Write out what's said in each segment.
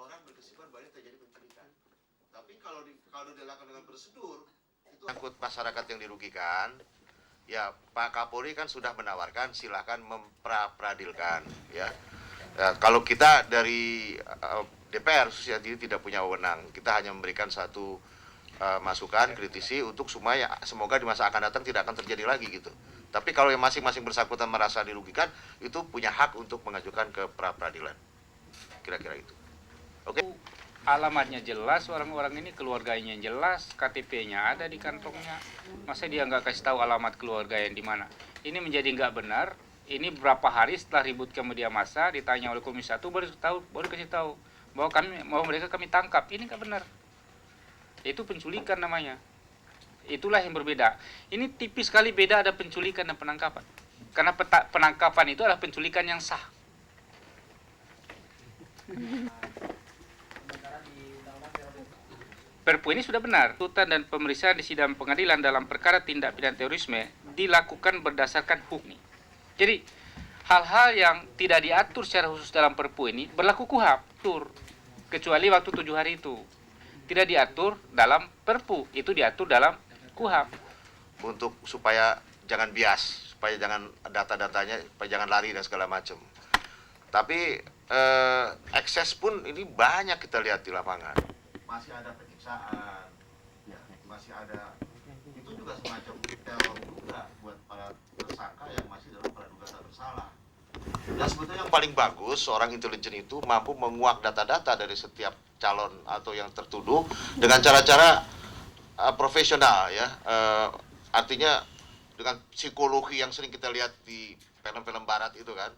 orang berkesimpulan bahwa ini terjadi penculikan. Tapi kalau dilakukan dengan prosedur, itu angkut masyarakat yang dirugikan. Ya, Pak Kapolri kan sudah menawarkan silakan mempradilkan, ya. Kalau kita dari DPR khususnya jadi tidak punya wewenang, kita hanya memberikan satu masukan, kritisi untuk supaya semoga di masa akan datang tidak akan terjadi lagi gitu. Tapi kalau yang masing-masing bersangkutan merasa dirugikan, itu punya hak untuk mengajukan ke pra-peradilan. Kira-kira itu. Oke. Alamatnya jelas, orang-orang ini keluarganya jelas, KTP-nya ada di kantongnya. Masa dia nggak kasih tahu alamat keluarga yang di mana? Ini menjadi nggak benar. Ini berapa hari setelah ribut ke media massa, ditanya oleh Komisi 1 baru kasih tahu bahwa mereka kami tangkap. Ini nggak benar. Itu penculikan namanya. Itulah yang berbeda. Ini tipis sekali beda ada penculikan dan penangkapan. Karena penangkapan itu adalah penculikan yang sah. Perpu ini sudah benar. Tuntutan dan pemeriksaan di sidang pengadilan dalam perkara tindak pidana terorisme dilakukan berdasarkan hukum. Jadi hal-hal yang tidak diatur secara khusus dalam Perpu ini berlaku KUHP, kecuali waktu 7 hari itu. Tidak diatur dalam Perpu, itu diatur dalam KUHP. Untuk supaya jangan bias, supaya jangan data-datanya, supaya jangan lari dan segala macam. Tapi ekses pun ini banyak kita lihat di lapangan. Masih ada penyiksaan, ya, masih ada, itu juga semacam teror juga buat para tersangka yang masih dalam praduga tak bersalah. Dan sebetulnya yang paling bagus seorang intelijen itu mampu menguak data-data dari setiap calon atau yang tertuduh dengan cara-cara profesional, ya, artinya dengan psikologi yang sering kita lihat di film-film barat itu kan,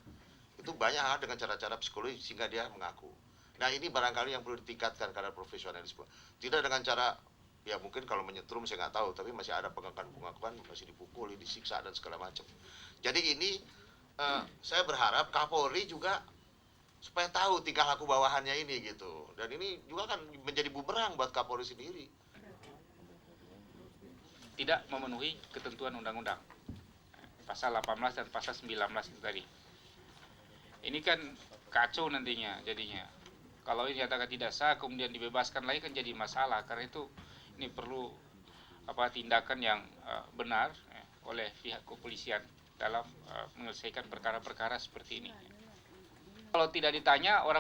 itu banyak hal dengan cara-cara psikologi sehingga dia mengaku. Nah ini barangkali yang perlu ditingkatkan karena profesionalisme. Tidak dengan cara, ya mungkin kalau menyetrum saya nggak tahu, tapi masih ada pengakuan, masih dipukuli, disiksa dan segala macam. Jadi ini saya berharap Kapolri juga supaya tahu tingkah laku bawahannya ini gitu. Dan ini juga kan menjadi bumerang buat Kapolri sendiri. Tidak memenuhi ketentuan undang-undang. Pasal 18 dan pasal 19 itu tadi. Ini kan kacau nantinya jadinya. Kalau ini nyatakan tidak sah kemudian dibebaskan lagi kan jadi masalah. Karena itu ini perlu tindakan yang benar oleh pihak kepolisian dalam menyelesaikan perkara-perkara seperti ini. Kalau tidak ditanya orang